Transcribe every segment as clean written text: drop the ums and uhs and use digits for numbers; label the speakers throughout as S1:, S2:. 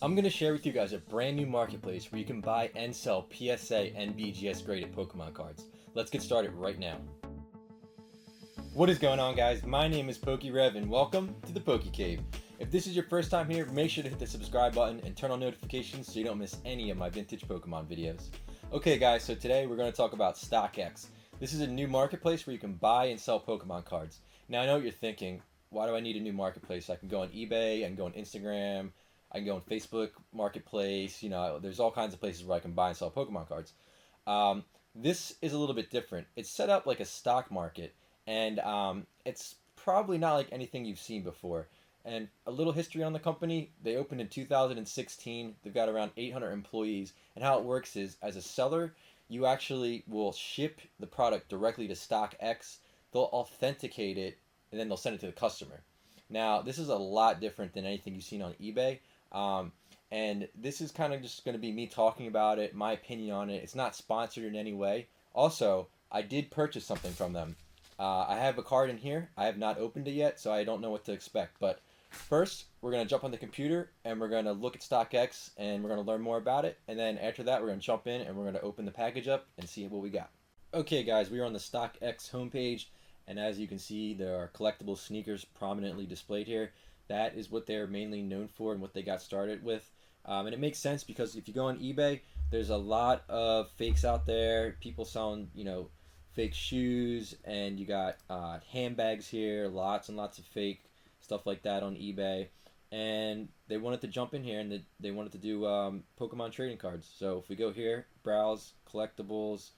S1: I'm going to share with you guys a brand new marketplace where you can buy and sell PSA and BGS graded Pokemon cards. Let's get started right now. What is going on, guys? My name is PokéRev and welcome to the PokéCave. If this is your first time here, make sure to hit the subscribe button and turn on notifications so you don't miss any of my vintage Pokemon videos. Okay guys, so today we're going to talk about STOCKX. This is a new marketplace where you can buy and sell Pokemon cards. Now I know what you're thinking, why do I need a new marketplace? I can go on eBay, I can go on Instagram, I can go on Facebook Marketplace, there's all kinds of places where I can buy and sell Pokemon cards. This is a little bit different. It's set up like a stock market, and it's probably not like anything you've seen before. And a little history on the company: they opened in 2016, they've got around 800 employees, and how it works is, as a seller, you actually will ship the product directly to STOCKX, they'll authenticate it, and then they'll send it to the customer. Now, this is a lot different than anything you've seen on eBay. And this is kind of just going to be me talking about it, my opinion on it. It's not sponsored in any way. Also, I did purchase something from them. I have a card in here. I have not opened it yet, so I don't know what to expect. But first, we're going to jump on the computer, and we're going to look at STOCKX, and we're going to learn more about it. And then after that, we're going to jump in, and we're going to open the package up and see what we got. Okay, guys, we are on the STOCKX homepage, and as you can see, there are collectible sneakers prominently displayed here. That is what they're mainly known for and what they got started with. And it makes sense because if you go on eBay, there's a lot of fakes out there. People selling, fake shoes, and you got handbags here, lots and lots of fake stuff like that on eBay. And they wanted to jump in here, and they wanted to do Pokemon trading cards. So if we go here, browse collectibles,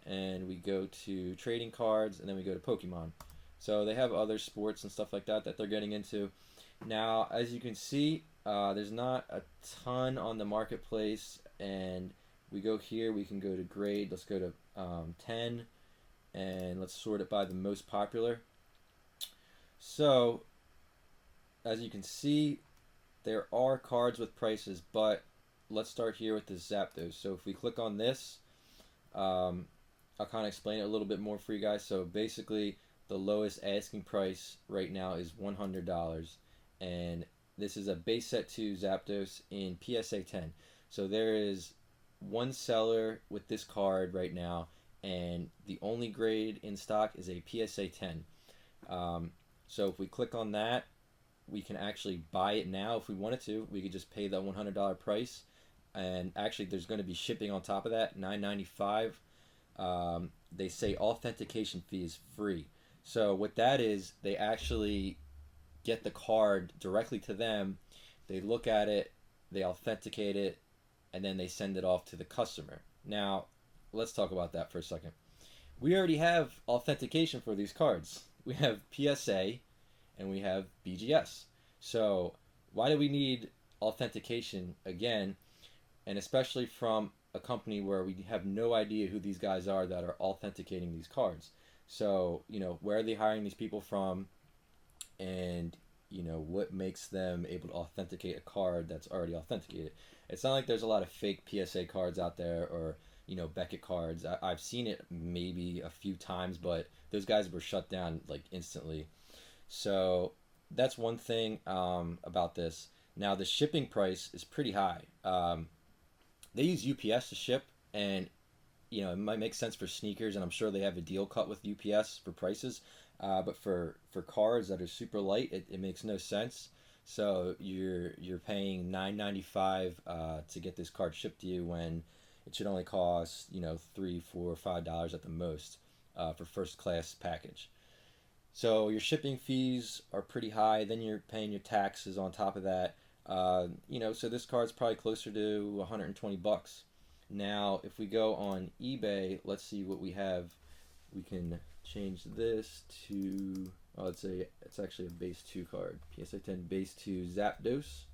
S1: and we go to trading cards, and then we go to Pokemon. So they have other sports and stuff like that they're getting into. Now, as you can see, there's not a ton on the marketplace, and we go here, we can go to grade. Let's go to 10, and let's sort it by the most popular. So, as you can see, there are cards with prices, but let's start here with the Zapdos. So if we click on this, I'll kind of explain it a little bit more for you guys. So basically, the lowest asking price right now is $100, and this is a base set 2 Zapdos in PSA 10. So there is one seller with this card right now, and the only grade in stock is a PSA 10. So if we click on that, we can actually buy it now if we wanted to. We could just pay the $100 price, and actually there's going to be shipping on top of that, $9.95. They say authentication fee is free. So what that is, they actually get the card directly to them, they look at it, they authenticate it, and then they send it off to the customer. Now, let's talk about that for a second. We already have authentication for these cards. We have PSA and we have BGS. So why do we need authentication again? And especially from a company where we have no idea who these guys are that are authenticating these cards. So, where are they hiring these people from? And, what makes them able to authenticate a card that's already authenticated? It's not like there's a lot of fake PSA cards out there, or, Beckett cards. I've seen it maybe a few times, but those guys were shut down, like, instantly. So that's one thing about this. Now, the shipping price is pretty high. They use UPS to ship, and it might make sense for sneakers, and I'm sure they have a deal cut with UPS for prices. But for cards that are super light, it makes no sense. So you're paying $9.95 to get this card shipped to you when it should only cost $3, $4, $5 at the most for first class package. So your shipping fees are pretty high. Then you're paying your taxes on top of that. So this card's probably closer to $120. Now, if we go on eBay, let's see what we have. We can change this to, let's say it's actually a base 2 card. PSA 10 base 2 Zapdos.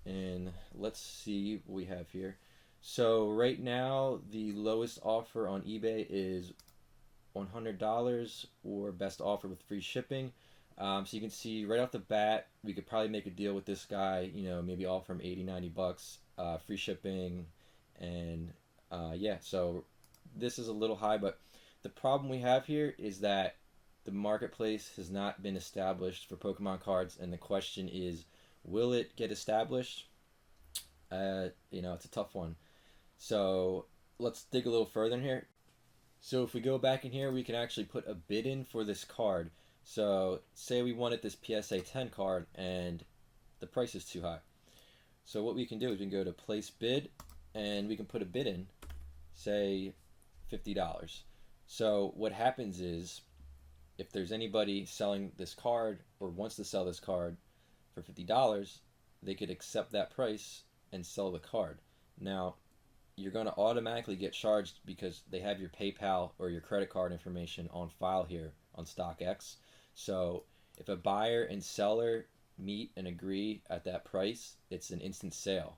S1: And let's see what we have here. So right now, the lowest offer on eBay is $100, or best offer with free shipping. So you can see right off the bat, we could probably make a deal with this guy, maybe offer him $80-90, free shipping, and yeah, so this is a little high, but the problem we have here is that the marketplace has not been established for Pokemon cards, and the question is, Will it get established? You know, it's a tough one. So let's dig a little further in here. So if we go back in here, we can actually put a bid in for this card. So say we wanted this PSA 10 card and the price is too high. So what we can do is we can go to place bid and we can put a bid in, say $50. So what happens is if there's anybody selling this card or wants to sell this card for $50, they could accept that price and sell the card. Now, you're going to automatically get charged because they have your PayPal or your credit card information on file here on StockX. So if a buyer and seller meet and agree at that price, it's an instant sale.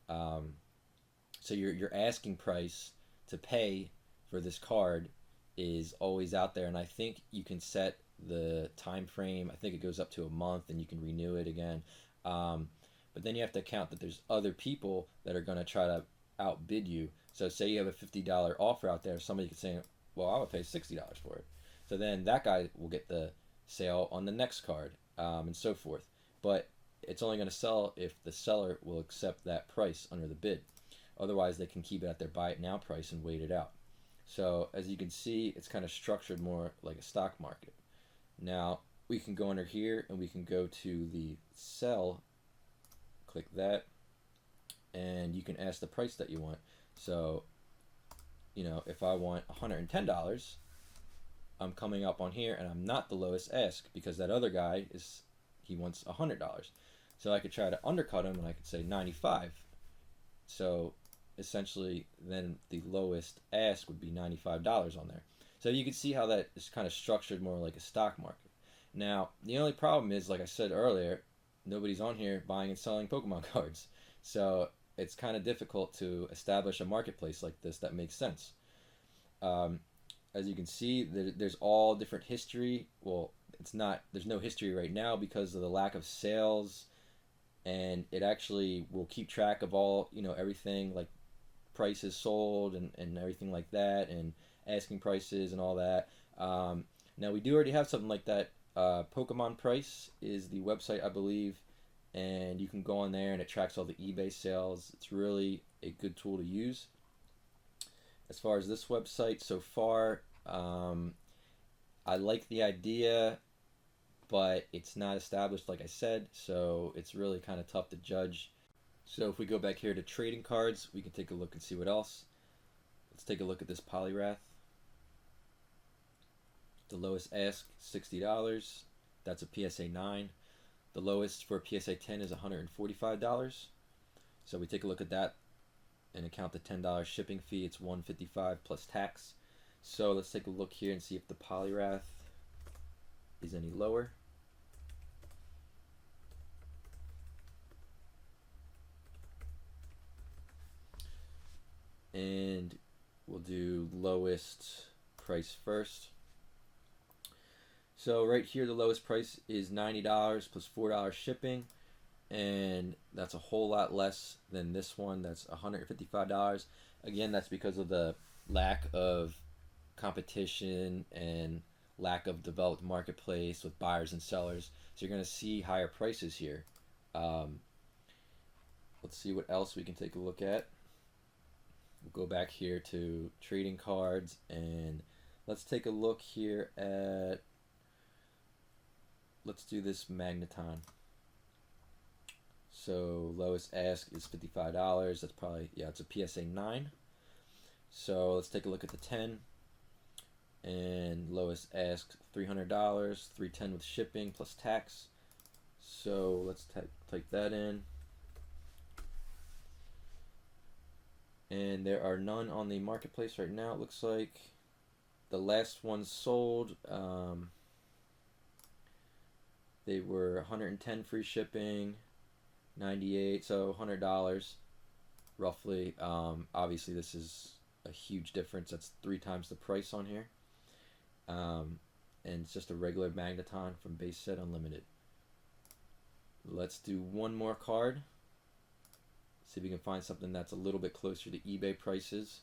S1: So your asking price to pay for this card is always out there, and I think you can set the time frame. I think it goes up to a month, and you can renew it again. But then you have to account that there's other people that are going to try to outbid you. So say you have a $50 offer out there, somebody could say, well, I would pay $60 for it. So then that guy will get the sale on the next card, and so forth. But it's only going to sell if the seller will accept that price under the bid. Otherwise, they can keep it at their buy it now price and wait it out. So as you can see, it's kind of structured more like a stock market. Now we can go under here and we can go to the sell, click that, and you can ask the price that you want. So, you know, if I want $110, I'm coming up on here and I'm not the lowest ask because that other guy he wants $100. So I could try to undercut him and I could say 95. So essentially then the lowest ask would be $95 on there. So you can see how that is kind of structured more like a stock market. Now, the only problem is, like I said earlier, nobody's on here buying and selling Pokemon cards. So it's kind of difficult to establish a marketplace like this that makes sense. As you can see, there's all different history. Well, there's no history right now because of the lack of sales, and it actually will keep track of all, you know, everything like prices sold and everything like that, and asking prices and all that. Now we do already have something like that. Pokemon Price is the website, I believe, and you can go on there and it tracks all the eBay sales. It's really a good tool to use. As far as this website so far, I like the idea, but it's not established, like I said, so it's really kind of tough to judge. So if we go back here to trading cards, we can take a look and see what else. Let's take a look at this Poliwrath. The lowest ask, $60. That's a PSA 9. The lowest for a PSA 10 is $145. So we take a look at that and account the $10 shipping fee. It's $155 plus tax. So let's take a look here and see if the Poliwrath is any lower. And we'll do lowest price first. So right here, the lowest price is $90 plus $4 shipping, and that's a whole lot less than this one. That's $155. Again, that's because of the lack of competition and lack of developed marketplace with buyers and sellers. So you're going to see higher prices here. Let's see what else we can take a look at. We'll go back here to trading cards, and let's take a look here at, let's do this Magneton. So lowest ask is $55. That's probably, yeah, it's a PSA 9. So let's take a look at the 10. And lowest ask $300, $310 with shipping plus tax. So let's type that in. And there are none on the marketplace right now, it looks like. The last one sold, they were $110 free shipping, $98, so $100 roughly. Obviously this is a huge difference. That's 3 times the price on here. And it's just a regular Magneton from Base Set Unlimited. Let's do one more card. See if we can find something that's a little bit closer to eBay prices.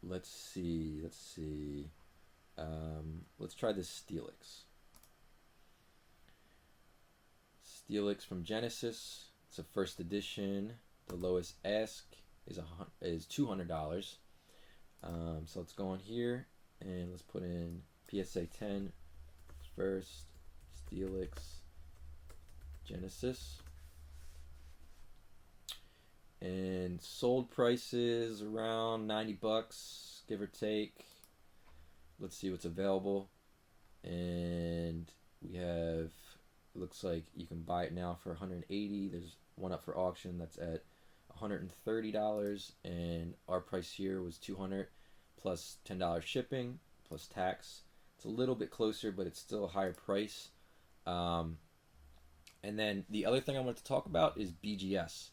S1: Let's see. Let's try this Steelix. Steelix from Genesis. It's a first edition. The lowest ask is $200. So let's go on here and let's put in PSA 10 first Steelix Genesis. And sold prices around 90 bucks, give or take. Let's see what's available. And we have, it looks like you can buy it now for 180. There's one up for auction that's at $130, and our price here was 200 plus $10 shipping plus tax. It's a little bit closer, but it's still a higher price. And then the other thing I wanted to talk about is BGS.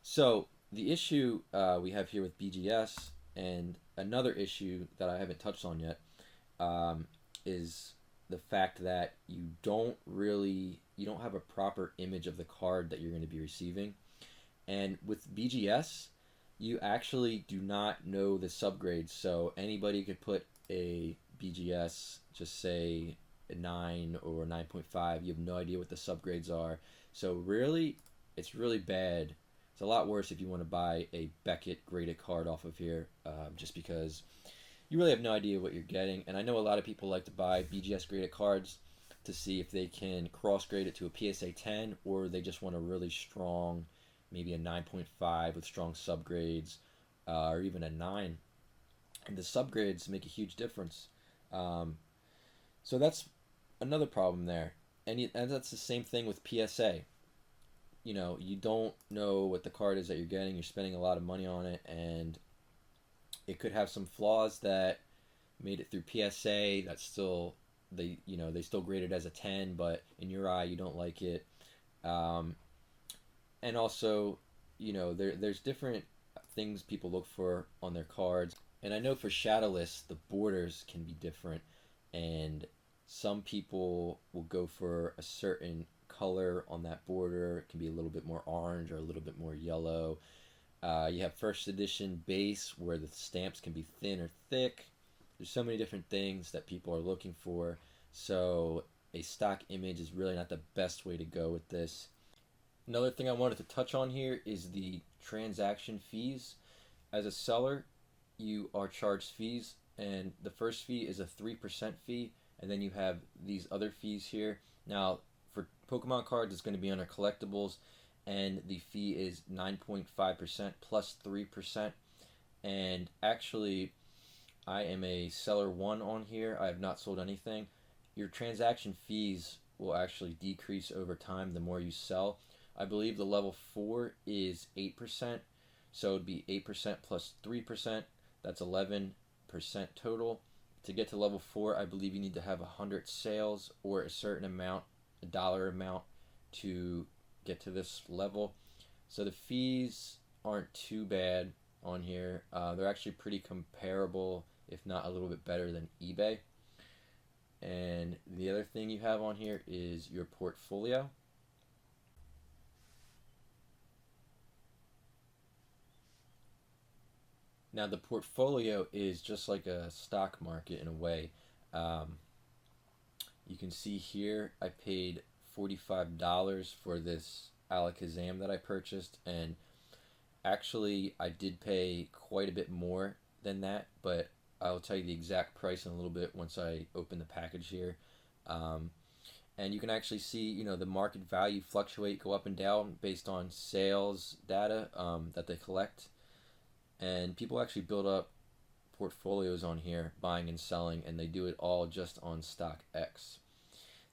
S1: So the issue we have here with BGS, and another issue that I haven't touched on yet, is the fact that you don't have a proper image of the card that you're going to be receiving. And with BGS, you actually do not know the subgrades. So anybody could put a BGS, just say a 9 or 9.5. You have no idea what the subgrades are. So really, it's really bad. It's a lot worse if you want to buy a Beckett graded card off of here, just because you really have no idea what you're getting. And I know a lot of people like to buy BGS graded cards to see if they can cross grade it to a PSA 10, or they just want a really strong, maybe a 9.5 with strong subgrades, or even a 9. And the subgrades make a huge difference. So that's another problem there. And that's the same thing with PSA. You know, you don't know what the card is that you're getting. You're spending a lot of money on it, and it could have some flaws that made it through PSA. That's still, they still grade it as a 10, but in your eye, you don't like it. And also, there's different things people look for on their cards. And I know for Shadowless, the borders can be different, and some people will go for a certain color on that border. It can be a little bit more orange or a little bit more yellow. You have first edition base, where the stamps can be thin or thick. There's so many different things that people are looking for. So a stock image is really not the best way to go with this. Another thing I wanted to touch on here is the transaction fees. As a seller, you are charged fees, and the first fee is a 3% fee, and then you have these other fees here. Now, for Pokemon cards, it's going to be under collectibles, and the fee is 9.5% plus 3%. And actually, I am a seller 1 on here. I have not sold anything. Your transaction fees will actually decrease over time the more you sell. I believe the level 4 is 8%, so it would be 8% plus 3%. That's 11% total. To get to level 4, I believe you need to have 100 sales or a certain amount, a dollar amount, to get to this level. So the fees aren't too bad on here. They're actually pretty comparable, if not a little bit better than eBay. And the other thing you have on here is your portfolio. Now the portfolio is just like a stock market in a way. You can see here I paid $45 for this Alakazam that I purchased, and actually I did pay quite a bit more than that, but I'll tell you the exact price in a little bit once I open the package here. And you can actually see, the market value fluctuate, go up and down based on sales data that they collect. And people actually build up portfolios on here, buying and selling, and they do it all just on StockX.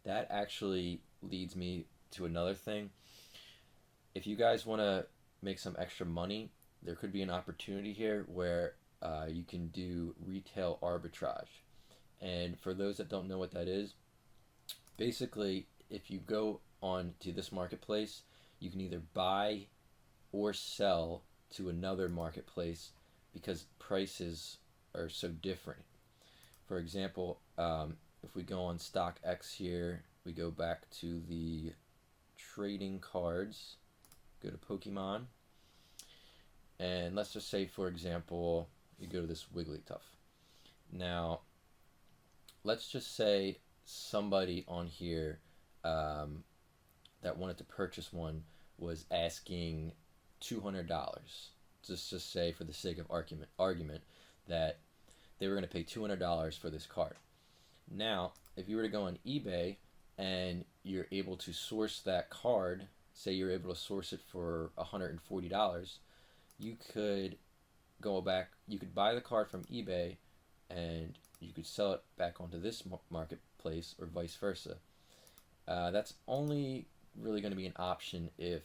S1: That actually leads me to another thing. If you guys want to make some extra money, there could be an opportunity here where you can do retail arbitrage. And for those that don't know what that is, basically, if you go on to this marketplace, you can either buy or sell to another marketplace because prices are so different. For example, if we go on StockX here, we go back to the trading cards, go to Pokemon, and let's just say, for example, you go to this Wigglytuff. Now, let's just say somebody on here that wanted to purchase one was asking $200. Just say, for the sake of argument, that they were going to pay $200 for this card. Now, if you were to go on eBay and you're able to source that card, say you're able to source it for $140, you could go back, you could buy the card from eBay and you could sell it back onto this marketplace, or vice versa. That's only really going to be an option if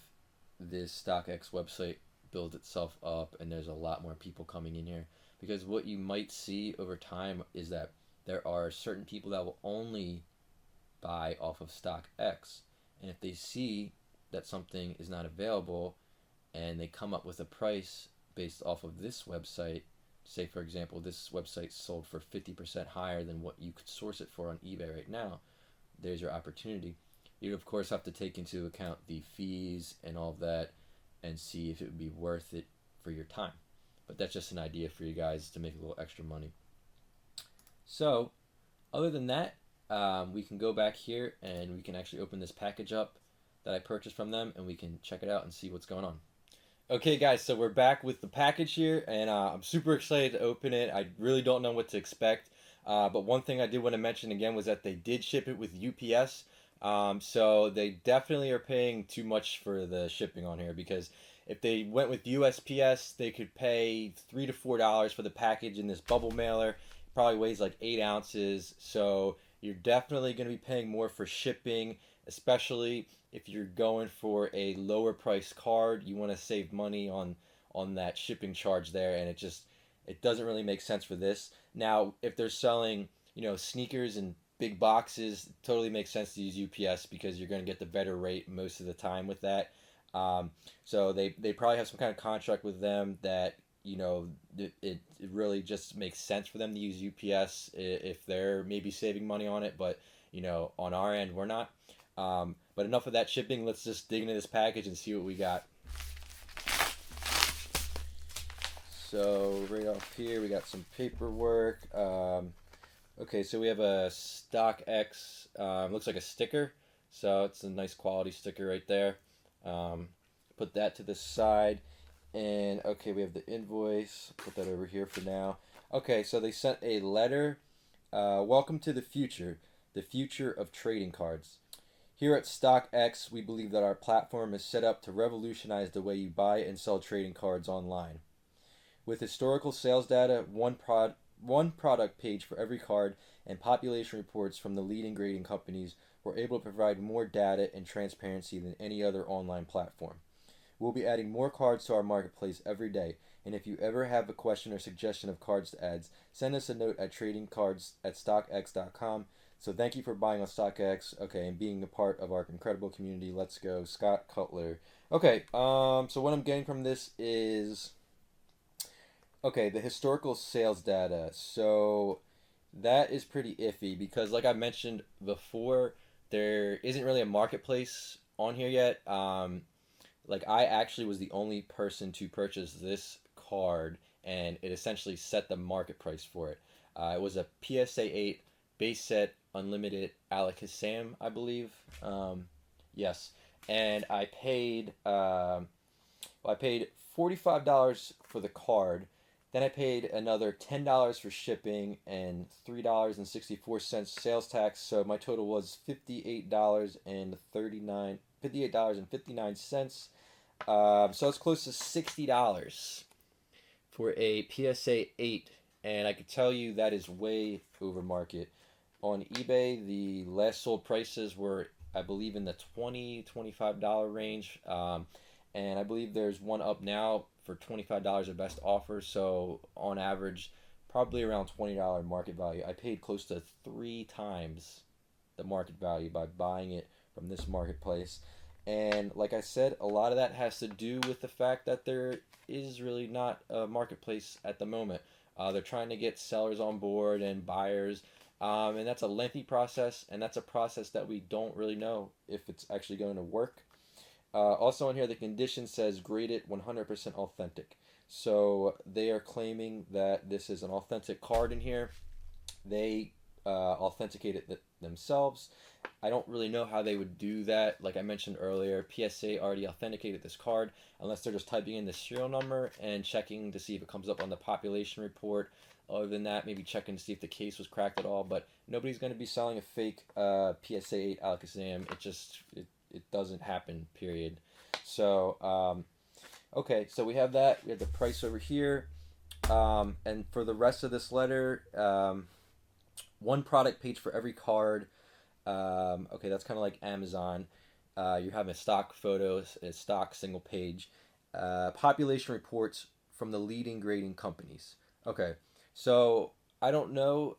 S1: this StockX website builds itself up and there's a lot more people coming in here. Because what you might see over time is that there are certain people that will only buy off of StockX, and if they see that something is not available and they come up with a price based off of this website, say for example this website sold for 50% higher than what you could source it for on eBay right now, there's your opportunity. You of course have to take into account the fees and all of that and see if it would be worth it for your time. But that's just an idea for you guys to make a little extra money. So other than that, we can go back here and we can actually open this package up that I purchased from them, and we can check it out and see what's going on. Okay guys, so we're back with the package here, and I'm super excited to open it. I really don't know what to expect, but one thing I did want to mention again was that they did ship it with UPS, so they definitely are paying too much for the shipping on here, because if they went with USPS, they could pay $3 to $4 for the package in this bubble mailer. It probably weighs like 8 ounces, so you're definitely going to be paying more for shipping, especially if you're going for a lower price card. You want to save money on that shipping charge there, and it doesn't really make sense for this. Now, if they're selling, sneakers in big boxes, it totally makes sense to use UPS because you're going to get the better rate most of the time with that. So they probably have some kind of contract with them that it really just makes sense for them to use UPS if they're maybe saving money on it, but on our end we're not. But enough of that shipping. Let's just dig into this package and see what we got. So right off here we got some paperwork. Okay, so we have a StockX, looks like a sticker, so it's a nice quality sticker right there. Put that to the side, and okay, we have the invoice. Put that over here for now. Okay, so they sent a letter. Welcome to the future of trading cards. Here at StockX, we believe that our platform is set up to revolutionize the way you buy and sell trading cards online. With historical sales data, one product page for every card, and population reports from the leading grading companies, we're able to provide more data and transparency than any other online platform. We'll be adding more cards to our marketplace every day, and if you ever have a question or suggestion of cards to add, send us a note at tradingcards@stockx.com. So thank you for buying on StockX, okay, and being a part of our incredible community. Let's go, Scott Cutler. Okay, so what I'm getting from this is, okay, the historical sales data. So that is pretty iffy because, like I mentioned before, there isn't really a marketplace on here yet. Like, I actually was the only person to purchase this card, and it essentially set the market price for it. It was a PSA 8 base set unlimited Alakazam, I believe. Yes, and I paid $45 for the card. Then I paid another $10 for shipping and $3.64 sales tax. So my total was $58.59. So it's close to $60 for a PSA 8, and I could tell you that is way over market. On eBay, the last sold prices were, I believe, in the $20, $25 range, and I believe there's one up now for $25 at best offer. So on average, probably around $20 market value. I paid close to 3 times the market value by buying it from this marketplace. And like I said, a lot of that has to do with the fact that there is really not a marketplace at the moment. They're trying to get sellers on board and buyers, and that's a lengthy process, and that's a process that we don't really know if it's actually going to work. Also on here, the condition says graded 100% authentic. So they are claiming that this is an authentic card in here. They authenticated themselves. I don't really know how they would do that. Like I mentioned earlier, PSA already authenticated this card, unless they're just typing in the serial number and checking to see if it comes up on the population report. Other than that, maybe checking to see if the case was cracked at all. But nobody's going to be selling a fake PSA 8 Alakazam. It doesn't happen, period. So, okay, so we have that. We have the price over here. And for the rest of this letter, one product page for every card. Okay, that's kind of like Amazon. You have a stock photo, a stock single page. Population reports from the leading grading companies. Okay, so I don't know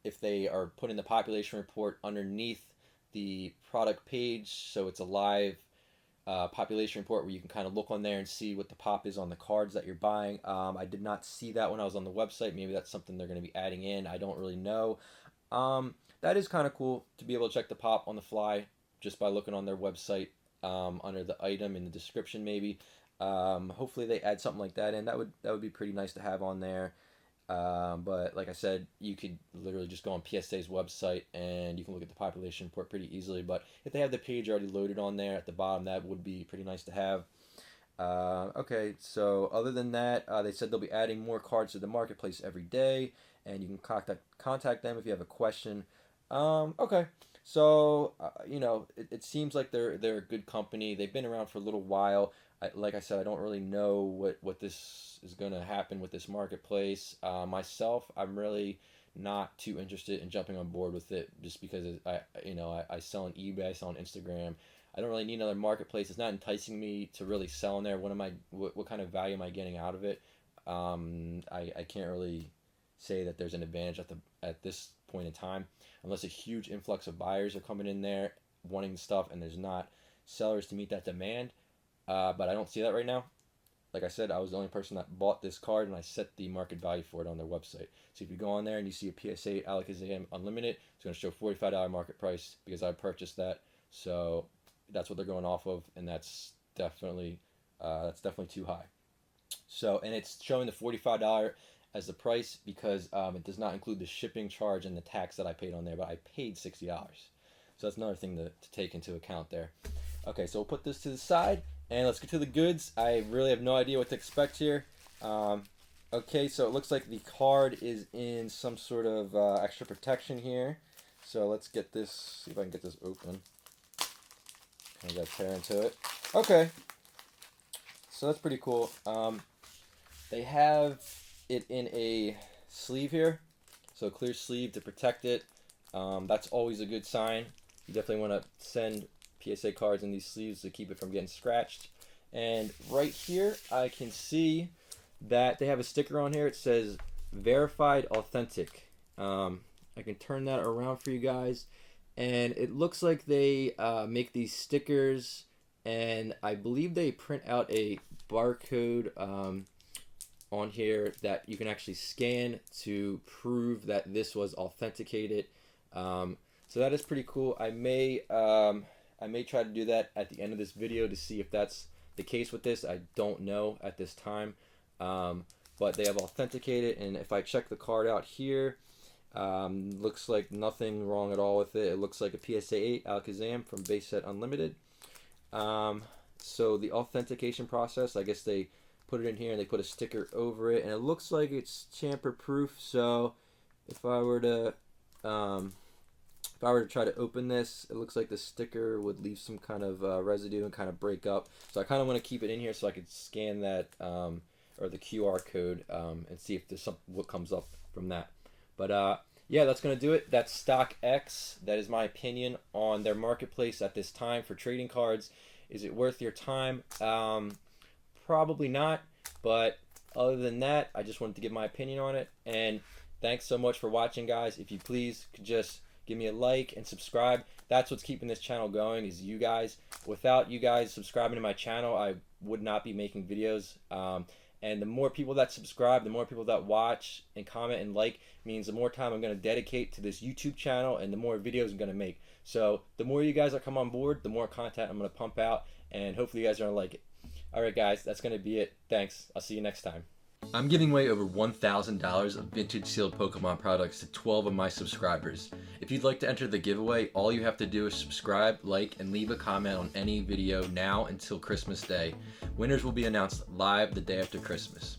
S1: if they are putting the population report underneath the product page, so it's a live population report where you can kind of look on there and see what the pop is on the cards that you're buying. I did not see that when I was on the website. Maybe that's something they're going to be adding in. I don't really know. That is kind of cool to be able to check the pop on the fly just by looking on their website under the item in the description maybe. Hopefully they add something like that in. That would be pretty nice to have on there. But like I said, you could literally just go on PSA's website and you can look at the population report pretty easily. But if they have the page already loaded on there at the bottom, that would be pretty nice to have. Okay, so other than that, they said they'll be adding more cards to the marketplace every day, and you can contact them if you have a question. Okay, so you know, it seems like they're a good company. They've been around for a little while. Like I said, I don't really know what this is going to happen with this marketplace. Myself, I'm really not too interested in jumping on board with it, just because I sell on eBay, I sell on Instagram. I don't really need another marketplace. It's not enticing me to really sell in there. What kind of value am I getting out of it? I can't really say that there's an advantage at this point in time, unless a huge influx of buyers are coming in there wanting stuff and there's not sellers to meet that demand. But I don't see that right now. Like I said, I was the only person that bought this card, and I set the market value for it on their website. So if you go on there and you see a PSA Alakazam Unlimited, it's going to show $45 market price because I purchased that. So that's what they're going off of, and that's definitely too high. So, and it's showing the $45 as the price because it does not include the shipping charge and the tax that I paid on there, but I paid $60. So that's another thing to take into account there. Okay, so we'll put this to the side, and let's get to the goods. I really have no idea what to expect here. Okay, so it looks like the card is in some sort of extra protection here. So let's get this, see if I can get this open. I got to tear into it. Okay, so that's pretty cool. They have it in a sleeve here, so a clear sleeve to protect it. That's always a good sign. You definitely want to send PSA cards in these sleeves to keep it from getting scratched. And right here I can see that they have a sticker on here. It says verified authentic. I can turn that around for you guys, and it looks like they make these stickers, and I believe they print out a barcode on here that you can actually scan to prove that this was authenticated. So that is pretty cool. I may try to do that at the end of this video to see if that's the case with this. I don't know at this time, but they have authenticated, and if I check the card out here, looks like nothing wrong at all with it. It looks like a PSA 8 Alakazam from Base Set Unlimited. So the authentication process, I guess they put it in here and they put a sticker over it, and it looks like it's tamper proof. So if I were to try to open this, it looks like the sticker would leave some kind of residue and kind of break up. So I kind of want to keep it in here so I could scan that or the QR code and see if there's what comes up from that. But yeah, that's going to do it. That's StockX. That is my opinion on their marketplace at this time for trading cards. Is it worth your time? Probably not. But other than that, I just wanted to give my opinion on it. And thanks so much for watching, guys. If you please could just give me a like and subscribe. That's what's keeping this channel going, is you guys. Without you guys subscribing to my channel, I would not be making videos. And the more people that subscribe, the more people that watch and comment and like, means the more time I'm going to dedicate to this YouTube channel and the more videos I'm going to make. So the more you guys that come on board, the more content I'm going to pump out, and hopefully you guys are going to like it. Alright guys, that's going to be it. Thanks. I'll see you next time. I'm giving away over $1,000 of vintage sealed Pokemon products to 12 of my subscribers. If you'd like to enter the giveaway, all you have to do is subscribe, like, and leave a comment on any video now until Christmas Day. Winners will be announced live the day after Christmas.